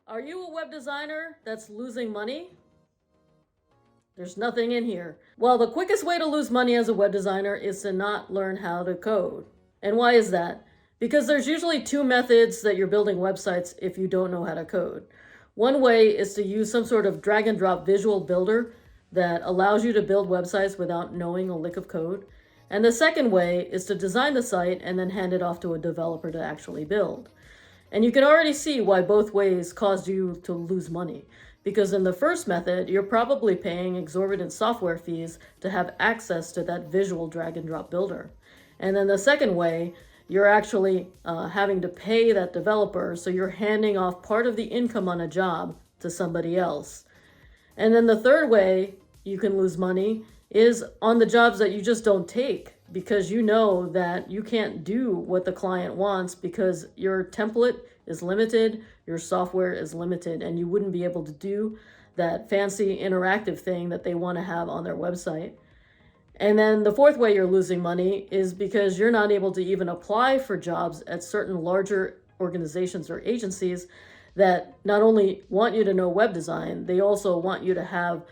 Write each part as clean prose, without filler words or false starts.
Are you a web designer that's losing money? There's nothing in here. Well, the quickest way to lose money as a web designer is to not learn how to code. And why is that? Because there's usually two methods that you're building websites if you don't know how to code. One way is to use some sort of drag and drop visual builder that allows you to build websites without knowing a lick of code. And the second way is to design the site and then hand it off to a developer to actually build. And you can already see why both ways caused you to lose money. Because in the first method, you're probably paying exorbitant software fees to have access to that visual drag and drop builder. And then the second way, you're actually having to pay that developer, so you're handing off part of the income on a job to somebody else. And then the third way you can lose money is on the jobs that you just don't take, because you know that you can't do what the client wants because your template is limited, your software is limited, and you wouldn't be able to do that fancy interactive thing that they want to have on their website. And then the fourth way you're losing money is because you're not able to even apply for jobs at certain larger organizations or agencies that not only want you to know web design, they also want you to have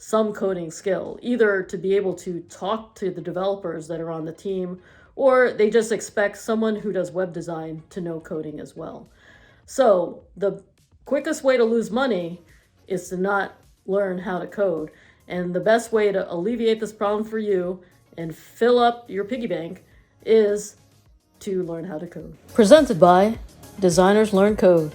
some coding skill, either to be able to talk to the developers that are on the team, or they just expect someone who does web design to know coding as well. So the quickest way to lose money is to not learn how to code. And the best way to alleviate this problem for you and fill up your piggy bank is to learn how to code. Presented by Designers Learn Code.